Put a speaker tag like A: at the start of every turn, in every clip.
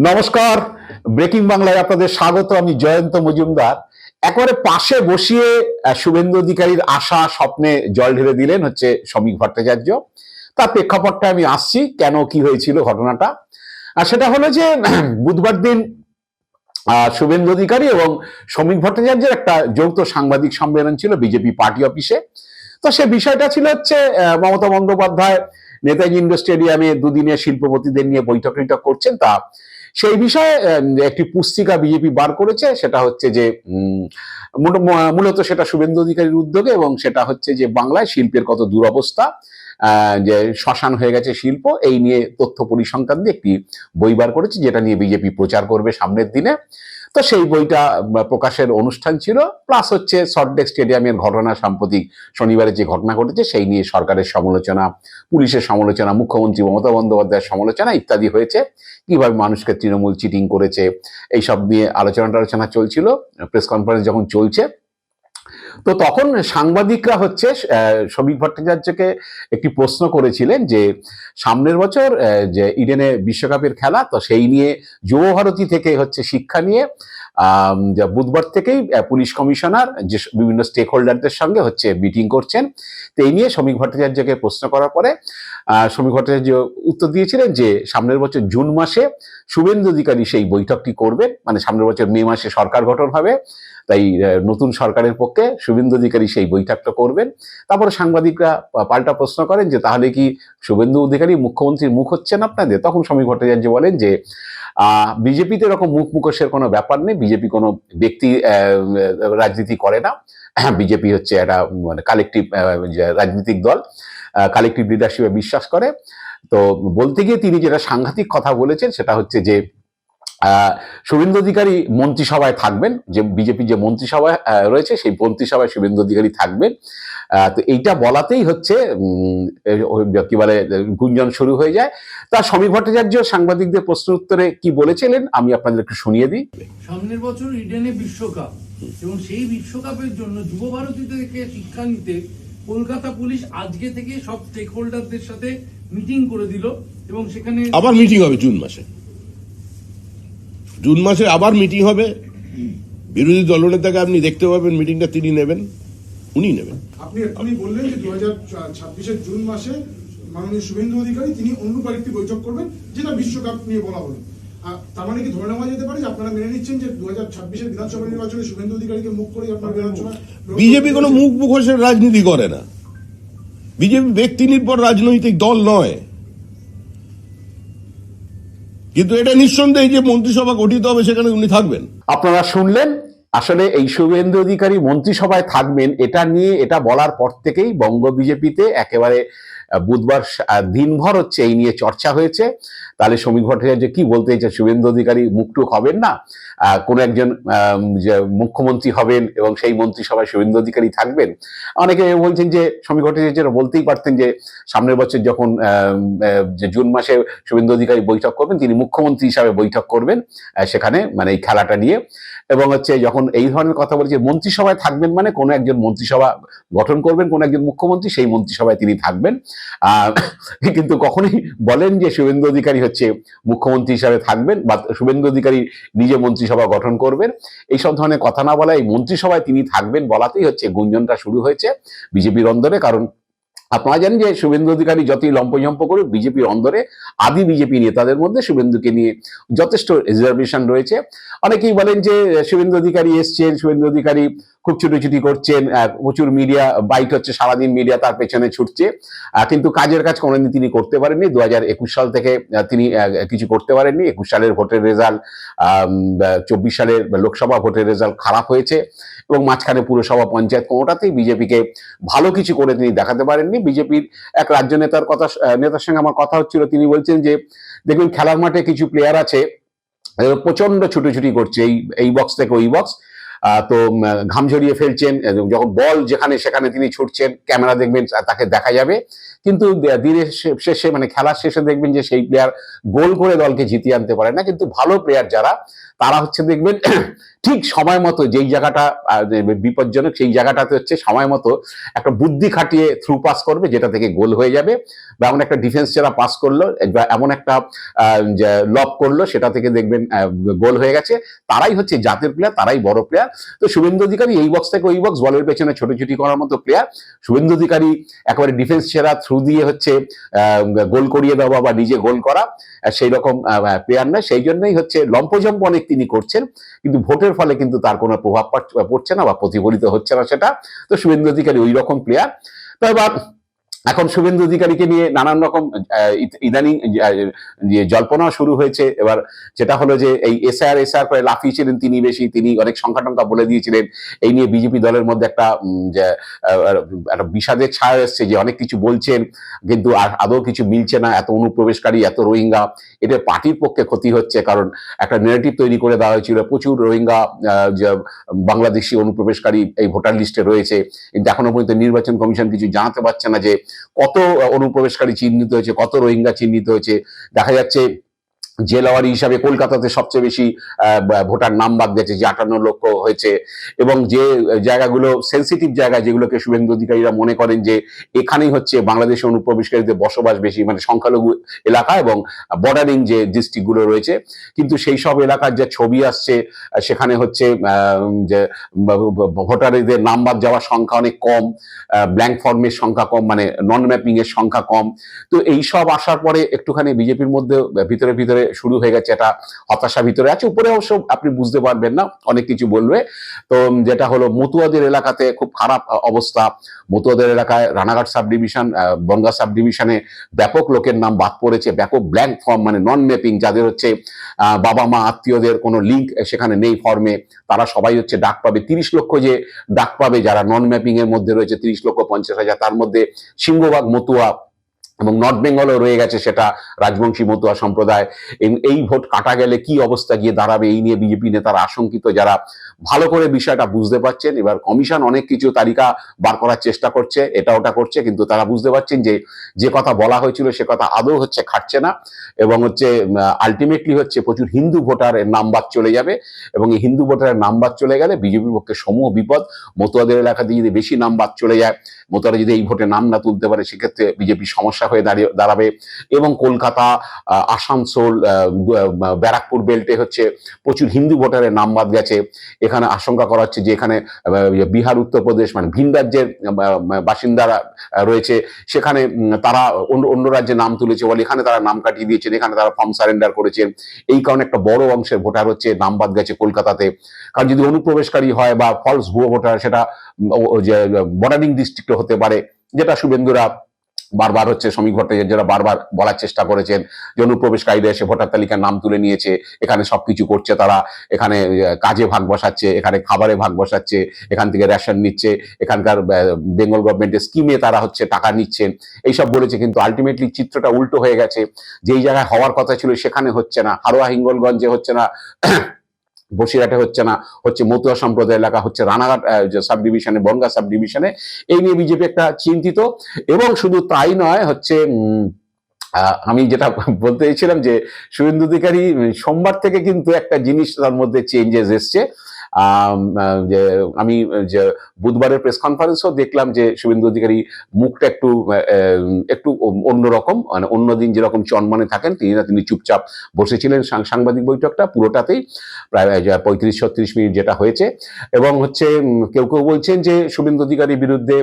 A: নমস্কার, ব্রেকিং বাংলায় আপনাদের স্বাগত। আমি জয়ন্ত মজুমদার। একেবারে পাশে বসিয়ে শুভেন্দু অধিকারীর আশা স্বপ্নে জল ঢেলে দিলেন হচ্ছে শ্রমিক ভট্টাচার্য। তার প্রেক্ষাপটটা আমি আসছি, কেন কি হয়েছিল ঘটনাটা। আর সেটা হলো যে বুধবার দিন শুভেন্দু অধিকারী এবং শ্রমিক ভট্টাচার্যের একটা যৌথ সাংবাদিক সম্মেলন ছিল বিজেপি পার্টি অফিসে। তো সে বিষয়টা ছিল হচ্ছে মমতা বন্দ্যোপাধ্যায় নেতাজি ইন্ডোর স্টেডিয়ামে দুদিনের শিল্পপতিদের নিয়ে বৈঠক করছেন। তা সেই বিষয়ে একটি পুস্তিকা বিজেপি বার করেছে, সেটা হচ্ছে যে মূলত সেটা শুভেন্দু অধিকারীর উদ্যোগে, এবং সেটা হচ্ছে যে বাংলায় শিল্পের কত দুরবস্থা, যে শ্মশান হয়ে গেছে শিল্প, এই নিয়ে তথ্য পরিসংখ্যান দিয়ে একটি বই বার করেছে, যেটা নিয়ে বিজেপি প্রচার করবে সামনের দিনে। তো সেই বইটা প্রকাশের অনুষ্ঠান ছিল, প্লাস হচ্ছে সল্টলেক স্টেডিয়ামের ঘটনা, সাম্প্রতিক শনিবারে যে ঘটনা ঘটেছে সেই নিয়ে সরকারের সমালোচনা, পুলিশের সমালোচনা, মুখ্যমন্ত্রী মমতা বন্দ্যোপাধ্যায়ের সমালোচনা ইত্যাদি হয়েছে। কিভাবে মানুষকে তৃণমূল চিটিং করেছে এইসব নিয়ে আলোচনা চলছিল প্রেস কনফারেন্স যখন চলছে। তো তখন সাংবাদিকরা হচ্ছে শ্রমিক ভট্টাচার্যকে একটি প্রশ্ন করেছিলেন যে সামনের বছর যে ইডেনে বিশ্বকাপের খেলা, তো সেই নিয়ে যুবভারতী থেকে হচ্ছে শিক্ষা নিয়ে বুধবার থেকেই পুলিশ কমিশনার যে বিভিন্ন স্টেক হোল্ডারদের সঙ্গে হচ্ছে মিটিং করছেন। তো এই নিয়ে শ্রমিক ভট্টাচার্যকে প্রশ্ন করার পরে শ্রমিক ভট্টাচার্য উত্তর দিয়েছিলেন যে সামনের বছর জুন মাসে শুভেন্দু অধিকারী সেই বৈঠকটি করবেন, মানে সামনের বছর মে মাসে সরকার গঠন হবে, তাই নতুন সরকারের পক্ষে শুভেন্দু অধিকারী সেই বৈঠকটা করবেন। তারপরে সাংবাদিকরা পাল্টা প্রশ্ন করেন যে তাহলে কি শুভেন্দু অধিকারী মুখ্যমন্ত্রীর মুখ হচ্ছেন আপনাদের? তখন শ্রমিক ভট্টাচার্য বলেন যে বিজেপিতে এরকম মুখ মুখোশের কোনো ব্যাপার নেই, বিজেপি কোনো ব্যক্তি রাজনীতি করে না, বিজেপি হচ্ছে একটা মানে কালেকটিভ রাজনৈতিক দল, কালেকটিভ লিডারশিপে বিশ্বাস করে। তো বলতে গিয়ে তিনি যেটা সাংঘাতিক কথা বলেছেন সেটা হচ্ছে যে শুভেন্দু অধিকারী মন্ত্রিসভায় থাকবেন, যে বিজেপি যে মন্ত্রিসভায় রয়েছে সেই মন্ত্রিসভায় শুভেন্দু অধিকারী থাকবেন। তো এইটা বলাতেই হচ্ছে কি বলে গুঞ্জন শুরু হয়ে যায়। তা শ্রমিক ভট্টাচার্য সাংবাদিকদের প্রশ্ন উত্তরে কি বলেছিলেন আমি আপনাদের একটু শুনিয়ে দিই।
B: সামনের বছর ইডেনে বিশ্বকাপ, এবং সেই বিশ্বকাপের জন্য যুব ভারতী থেকে শিক্ষা নিতে কলকাতা পুলিশ আজকে থেকে সব স্টেক হোল্ডারদের সাথে মিটিং করে দিল, এবং সেখানে
C: আবার মিটিং হবে জুন মাসে আবার মিটিং হবে। বিরোধী দলনেতাকে আপনি দেখতে পাবেন, মিটিংটা তিনি নেবেন, উনি নেবেন।
D: আপনি বললেন যে 2026 জুন মাসে মাননীয় শুভেন্দু অধিকারী তিনি অনুরূপ আরেকটি বৈঠক করবেন, যেটা বিশ্বকাপ নিয়ে বলা হলো। তার মানে কি ধরে নেওয়া যেতে পারে যে আপনারা মেনে নিচ্ছেন যে 2026 বিধানসভা নির্বাচনে শুভেন্দু অধিকারীকে মুখ করে আপনার বিধানসভা?
C: বিজেপি কোনো মুখ মুখোশের রাজনীতি করে না, বিজেপি ব্যক্তি নির্ভর রাজনৈতিক দল নয়। কিন্তু এটা নিঃসন্দেহে যে মন্ত্রিসভা গঠিত হবে সেখানে উনি থাকবেন।
A: আপনারা শুনলেন, আসলে এই শুভেন্দু অধিকারী মন্ত্রিসভায় থাকবেন এটা নিয়ে এটা বলার পর থেকেই বঙ্গ বিজেপিতে একেবারে বুধবার দিনভর হচ্ছে এই নিয়ে চর্চা হয়েছে। তাহলে শ্রমিক ভট্টাচার্য কি বলতে চাইছে, শুভেন্দু অধিকারী মুখটুক হবেন না, কোন একজন মুখ্যমন্ত্রী হবেন এবং সেই মন্ত্রিসভায় শুভেন্দু অধিকারী থাকবেন? অনেকে বলছেন যে শ্রমিক ভট্টাচার্য বলতেই পারতেন যে সামনের বছর যখন জুন মাসে শুভেন্দু অধিকারী বৈঠক করবেন তিনি মুখ্যমন্ত্রী হিসাবে বৈঠক করবেন সেখানে, মানে এই খেলাটা নিয়ে। এবং হচ্ছে যখন এই ধরনের কথা বলছে মন্ত্রিসভায় থাকবেন, মানে কোনো একজন মন্ত্রিসভা গঠন করবেন, কোন একজন মুখ্যমন্ত্রী সেই মন্ত্রিসভায় তিনি থাকবেন। কিন্তু কখনোই বলেন যে শুভেন্দু অধিকারী হচ্ছে মুখ্যমন্ত্রী হিসাবে থাকবেন বা শুভেন্দু অধিকারী নিজে মন্ত্রিসভা গঠন করবেন, এইসব ধরনের কথা না বলা, এই মন্ত্রিসভায় তিনি থাকবেন বলাতেই হচ্ছে গুঞ্জনটা শুরু হয়েছে বিজেপির অন্দরে। কারণ আপনারা জানেন যে শুভেন্দু অধিকারী যতই লম্পঝম্প করুক, বিজেপির অন্দরে আদি বিজেপি নেতাদের মধ্যে শুভেন্দুকে নিয়ে যথেষ্ট রিজার্ভেশন রয়েছে। অনেকেই বলেন যে শুভেন্দু অধিকারী এসছেন, শুভেন্দু অধিকারী খুব ছুটোছুটি করছেন, প্রচুর মিডিয়া বাইট হচ্ছে, সারাদিন মিডিয়া তার পেছনে ছুটছে, কিন্তু কাজের কাজ কোনোদিন তিনি করতে পারেননি। 2021 সাল থেকে তিনি কিছু করতে পারেননি। 21 সালের ভোটের রেজাল্ট, 24 সালের লোকসভা ভোটের রেজাল্ট খারাপ হয়েছে, এবং মাঝখানে পুরসভা পঞ্চায়েত কোনোটাতেই বিজেপিকে ভালো কিছু করে তিনি দেখাতে পারেননি। বিজেপির এক রাজ্য নেতার সঙ্গে আমার কথা হচ্ছিল, তিনি বলছেন যে দেখুন খেলার মাঠে কিছু প্লেয়ার আছে প্রচন্ড ছুটোছুটি করছে এই বক্স থেকে ওই বক্স, তো ঘাম ঝরিয়ে ফেলছেন, যখন বল যেখানে সেখানে তিনি ছুটছেন, ক্যামেরা দেখবেন তাকে দেখা যাবে, কিন্তু দিনের শেষে মানে খেলার শেষে দেখবেন যে সেই প্লেয়ার গোল করে দলকে জিতিয়ে আনতে পারে না। কিন্তু ভালো প্লেয়ার যারা তারা হচ্ছে দেখবেন ঠিক সময় মতো যেই জায়গাটা বিপজ্জনক সেই জায়গাটাতে হচ্ছে সময় মতো একটা বুদ্ধি খাটিয়ে থ্রু পাস করবে, যেটা থেকে গোল হয়ে যাবে, বা এমন একটা ডিফেন্স যারা পাস করলো বা এমন একটা লব করলো সেটা থেকে দেখবেন গোল হয়ে গেছে। তারাই হচ্ছে জাতের প্লেয়ার, তারাই বড় প্লেয়ার। তো শুভেন্দু অধিকারী এই বক্স থেকে ওই বক্স বলের পেছনে ছোটাছুটি করার মতো প্লেয়ার। শুভেন্দু অধিকারী একেবারে ডিফেন্স সেরা থ্রু দিয়ে হচ্ছে গোল করিয়ে দেওয়া বা নিজে গোল করা সেই রকম প্লেয়ার নয়। সেই জন্যই হচ্ছে লম্পজম্প অনেক তিনি করছেন, কিন্তু ভোটের ফলে কিন্তু তার কোনো প্রভাব পড়ছে না বা প্রতিফলিত হচ্ছে না সেটা। তো শুভেন্দু অধিকারী ওই রকম প্লেয়ার। তো এবার এখন শুভেন্দু অধিকারীকে নিয়ে নানান রকম ইদানিং জল্পনা শুরু হয়েছে। এবার যেটা হলো যে এই এসআর করে লাফিয়েছিলেন তিনি বেশি, তিনি অনেক সংখ্যা টঙ্কা বলে দিয়েছিলেন। এই নিয়ে বিজেপি দলের মধ্যে একটা বিষাদের ছায়া এসছে যে অনেক কিছু বলছেন কিন্তু আদৌ কিছু মিলছে না, এত অনুপ্রবেশকারী, এত রোহিঙ্গা, এটা পার্টির পক্ষে ক্ষতি হচ্ছে। কারণ একটা নেগেটিভ তৈরি করে দেওয়া হয়েছিল, প্রচুর রোহিঙ্গা বাংলাদেশি অনুপ্রবেশকারী এই ভোটার লিস্টে রয়েছে, কিন্তু এখনো পর্যন্ত নির্বাচন কমিশন কিছু জানাতে পারছে না যে কত অনুপ্রবেশকারী চিহ্নিত হয়েছে, কত রোহিঙ্গা চিহ্নিত হয়েছে। দেখা যাচ্ছে জেলাওয়ারি হিসাবে কলকাতাতে সবচেয়ে বেশি ভোটার নাম বাদ গেছে, যে 58 লক্ষ হয়েছে। এবং যে জায়গাগুলো সেন্সিটিভ জায়গা, যেগুলোকে শুভেন্দু অধিকারীরা মনে করেন যে এখানেই হচ্ছে বাংলাদেশের অনুপ্রবেশকারীদের বসবাস বেশি, মানে সংখ্যালঘু এলাকা এবং বর্ডারিং যে ডিস্ট্রিক্টগুলো রয়েছে, কিন্তু সেই সব এলাকার যে ছবি আসছে সেখানে হচ্ছে যে ভোটারদের নাম বাদ যাওয়ার সংখ্যা অনেক কম, ব্ল্যাঙ্ক ফর্মের সংখ্যা কম, মানে নন ম্যাপিং এর সংখ্যা কম। তো এই সব আসার পরে একটুখানি বিজেপির মধ্যে ভিতরে ভিতরে শুরু হয়ে গেছে, একটা হতাশা ভিতরে আছে। উপরে অবশ্য আপনি বুঝতে পারবেন না, অনেক কিছু বলবে। তো যেটা হলো মতুয়াদের এলাকাতে খুব খারাপ অবস্থা। মতুয়াদের এলাকায় Ranaghat sub division, Bangaon sub ডিভিশনে ব্যাপক লোকের নাম বাদ পড়েছে, ব্যাপক ব্ল্যাঙ্ক ফর্ম, মানে নন ম্যাপিং, যাদের হচ্ছে বাবা মা আত্মীয়দের কোনো লিঙ্ক সেখানে নেই ফর্মে, তারা সবাই হচ্ছে ডাক পাবে। 30 লক্ষ যে ডাক পাবে যারা নন ম্যাপিং এর মধ্যে রয়েছে, 30,50,000, তার মধ্যে সিংহভাগ মতুয়া, এবং নর্থ বেঙ্গলও রয়ে গেছে সেটা রাজবংশী মতুয়া সম্প্রদায়। এই ভোট কাটা গেলে কি অবস্থা গিয়ে দাঁড়াবে, এই নিয়ে বিজেপি নেতারা আশঙ্কিত, যারা ভালো করে বিষয়টা বুঝতে পারছেন। এবার কমিশন অনেক কিছু তালিকা বার করার চেষ্টা করছে, এটা ওটা করছে, কিন্তু তারা বুঝতে পারছেন যে যে কথা বলা হয়েছিল সে কথা আদৌ হচ্ছে খাটছে না, এবং হচ্ছে আলটিমেটলি হচ্ছে প্রচুর হিন্দু ভোটারের নাম বাদ চলে যাবে। এবং এই হিন্দু ভোটারের নাম বাদ চলে গেলে বিজেপির পক্ষে সমূহ বিপদ। মতুয়াদের এলাকাতে যদি বেশি নাম বাদ চলে যায়, মতুয়ারা যদি এই ভোটে নাম না তুলতে পারে, সেক্ষেত্রে বিজেপি সমস্যা হয়ে দাঁড়াবে। এবং কলকাতা, আসানসোল, ব্যারাকপুর বেল্টে হচ্ছে প্রচুর হিন্দু ভোটারের নাম বাদ গেছে। এখানে আশঙ্কা করা হচ্ছে যে এখানে বিহার, উত্তরপ্রদেশ, মানে ভিন রাজ্যের বাসিন্দারা রয়েছে, সেখানে তারা অন্য রাজ্যে নাম তুলেছে বলে এখানে তারা নাম কাটিয়ে দিয়েছেন, এখানে তারা ফর্ম সারেন্ডার করেছেন। এই কারণে একটা বড় অংশের ভোটার হচ্ছে নাম বাদ গেছে কলকাতাতে। কারণ যদি অনুপ্রবেশকারী হয় বা ফলস ভুয়ো ভোটার, সেটা বর্ডারিং ডিস্ট্রিক্ট হতে পারে, যেটা শুভেন্দুরা বারবার হচ্ছে শ্রমিক ভট্টাচার্যরা বারবার বলার চেষ্টা করেছেন যে অনুপ্রবেশকারীরা এসে ভোটার তালিকার নাম তুলে নিয়েছে, এখানে সবকিছু করছে তারা, এখানে কাজে ভাগ বসাচ্ছে, এখানে খাবারে ভাগ বসাচ্ছে, এখান থেকে রেশন নিচ্ছে, এখানকার বেঙ্গল গভর্নমেন্টের স্কিমে তারা হচ্ছে টাকা নিচ্ছেন, এইসব বলেছে। কিন্তু আলটিমেটলি চিত্রটা উল্টো হয়ে গেছে, যেই জায়গায় হওয়ার কথা ছিল সেখানে হচ্ছে না, হারোয়া হিঙ্গলগঞ্জে হচ্ছে না, বসিরহাটে হচ্ছে না, হচ্ছে মতুয়া সম্প্রদায় এলাকা, হচ্ছে রানাঘাট সাব ডিভিশনে, বনগাঁ সাব ডিভিশনে। এই নিয়ে বিজেপি একটা চিন্তিত। এবং শুধু তাই নয়, হচ্ছে আমি যেটা বলতে চাইছিলাম যে শুভেন্দু অধিকারী সোমবার থেকে কিন্তু একটা জিনিস তার মধ্যে চেঞ্জেস এসছে। যে আমি যে বুধবারের প্রেস কনফারেন্সও দেখলাম যে শুভেন্দু অধিকারী মুখটা একটু অন্যরকম, মানে অন্যদিন যেরকম চনমনে থাকেন তিনি চুপচাপ বসেছিলেন সাংবাদিক বৈঠকটা পুরোটাতেই, প্রায় 35-36 মিনিট যেটা হয়েছে। এবং হচ্ছে কেউ কেউ বলছেন যে শুভেন্দু অধিকারীর বিরুদ্ধে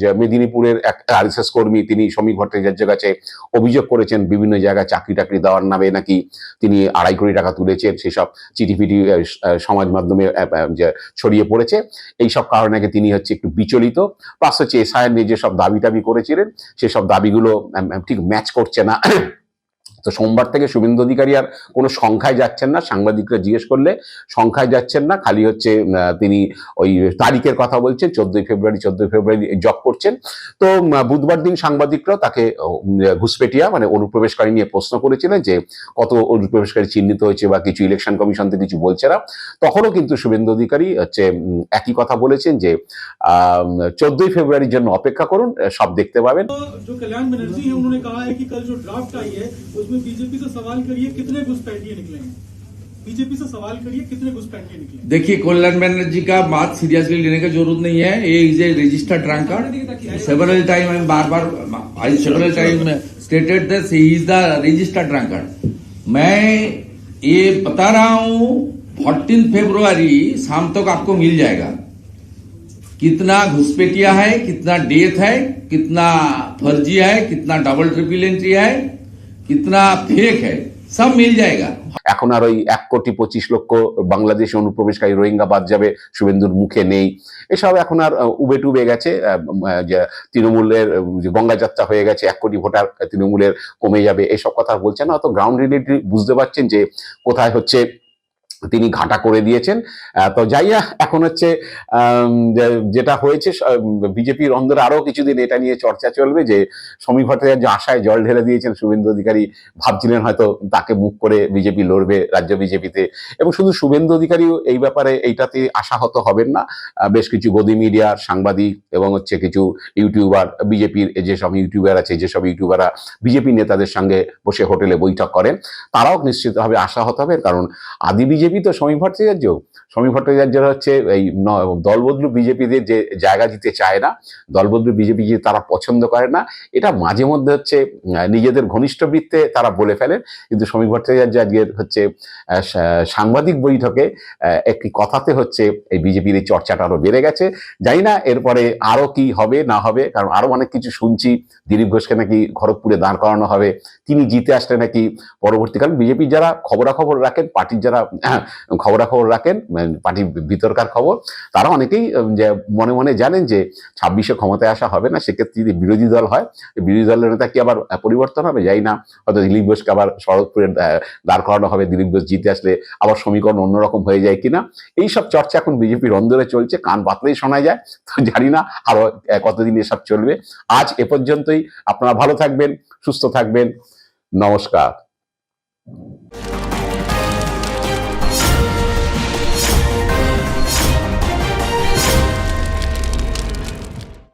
A: যে মেদিনীপুরের এক আরএসএস কর্মী, তিনি শ্রমিক ভট্টাচার্যের কাছে অভিযোগ করেছেন বিভিন্ন জায়গায় চাকরি টাকরি দেওয়ার নামে নাকি তিনি 2.5 কোটি টাকা তুলেছেন, সেসব চিঠিফিটি সমাজ মাধ্যমে ছড়িয়ে পড়েছে। এইসব কারণে তিনি হচ্ছে একটু বিচলিত। প্লাস হচ্ছে এসআইআর নিয়ে যেসব দাবি টাবি করেছিলেন সেসব দাবিগুলো ঠিক ম্যাচ করছে না। তো সোমবার থেকে শুভেন্দু অধিকারী আর কোনো সংখ্যায় যাচ্ছেন না, সাংবাদিকরা জিজ্ঞেস করলে সংখ্যায় যাচ্ছেন না, খালি হচ্ছে তিনি ওই তারিখের কথা বলছেন, 14 ফেব্রুয়ারি জব করছেন। তো বুধবার দিন সাংবাদিকরাও তাকে ঘুষপেটিয়া, মানে অনুপ্রবেশকারী নিয়ে প্রশ্ন করেছিলেন যে কত অনুপ্রবেশকারী চিহ্নিত হয়েছে বা কিছু, ইলেকশন কমিশন থেকে কিছু বলছে না। তখনও কিন্তু শুভেন্দু অধিকারী হচ্ছে একই কথা বলেছেন যে 14 ফেব্রুয়ারির জন্য অপেক্ষা করুন, সব দেখতে পাবেন।
E: कल्याण बनर्जी है, उन्होंने कहा है कि कल जो ड्राफ्ट आई है उसमें बीजेपी से सवाल करिए कितने घुसपैठिए निकलेंगे। बीजेपी से सवाल करिए कितने घुसपैठिए निकले।
F: देखिए, कल्याण बनर्जी का बात सीरियसली लेने की जरूरत नहीं है। ये is a registered drunkard. Several time I several time stated that he is the registered drunkard. मैं ये बता रहा हूं 14 फरवरी शाम तक आपको मिल जाएगा कितना घुसपैठिया है, कितना डेथ है, कितना फर्जी है, कितना डबल ट्रिपल एंट्री है, कितना फेक है, सब मिल जाएगा।
A: এখন আর ওই 1,25,00,000 বাংলাদেশি অনুপ্রবেশকারী রোহিঙ্গা বাদ যাবে শুভেন্দুর মুখে নেই, এসব এখন আর উবে টুবে গেছে। যে তৃণমূলের যে গঙ্গা যাত্রা হয়ে গেছে, 1 কোটি ভোটার তৃণমূলের কমে যাবে, এসব কথা বলছেন না। অত গ্রাউন্ড রিয়েলিটি বুঝতে পারছেন যে কোথায় হচ্ছে তিনি ঘাটা করে দিয়েছেন। তো যাই না, এখন হচ্ছে যেটা হয়েছে, বিজেপির অন্দরে আরো কিছুদিন এটা নিয়ে চর্চা চলবে যে সমীর ভট্টাচার্য আশায় জল ঢেলে দিয়েছেন। শুভেন্দু অধিকারী ভাবছিলেন হয়তো তাকে মুখ করে বিজেপি লড়বে রাজ্য বিজেপিতে, এবং শুধু শুভেন্দু অধিকারীও এই ব্যাপারে এইটাতে আশাহত হবেন না। বেশ কিছু গদি মিডিয়ার সাংবাদিক এবং হচ্ছে কিছু ইউটিউবার, বিজেপির যেসব ইউটিউবার আছে, যেসব ইউটিউবাররা বিজেপি নেতাদের সঙ্গে বসে হোটেলে বৈঠক করেন, তারাও নিশ্চিতভাবে আশাহত হবেন। কারণ আদি বিজেপি তো সমীর ভট্টাচার্যরা হচ্ছে এই দলবদলু বিজেপিদের যে জায়গা দিতে চায় না, দলবদলু বিজেপি যে তারা পছন্দ করে না, এটা মাঝে মধ্যে হচ্ছে নিজেদের ঘনিষ্ঠ বৃত্তে তারা বলে ফেলেন। কিন্তু সমীর ভট্টাচার্য আজকের হচ্ছে সাংবাদিক বৈঠকে একটি কথাতে হচ্ছে এই বিজেপির এই চর্চাটা আরো বেড়ে গেছে। জানি না এরপরে আরো কি হবে না হবে, কারণ আরো অনেক কিছু শুনছি। দিলীপ ঘোষকে নাকি খড়গপুরে দাঁড় করানো হবে, তিনি জিতে আসলে নাকি পরবর্তীকালে বিজেপির যারা খবরাখবর রাখেন, পার্টির যারা খবরাখবর রাখেন, পার্টির ভিতরকার খবর, তারা অনেকেই যে মনে মনে জানেন যে 26-এ ক্ষমতায় আসা হবে না। সেক্ষেত্রে যদি বিরোধী দল হয়, বিরোধী দলের নেতা কি আবার পরিবর্তন হবে, যাই না। হয়তো দিলীপ ঘোষকে আবার শরৎপুরে দাঁড় করানো হবে, দিলীপ ঘোষ জিতে আসলে আবার সমীকরণ অন্যরকম হয়ে যায় কিনা, এইসব চর্চা এখন বিজেপির অন্দরে চলছে। কান পাতলেই শোনা যায়। তো জানি না আরো কতদিন এসব চলবে। আজ এ পর্যন্তই। আপনারা ভালো থাকবেন, সুস্থ থাকবেন। নমস্কার।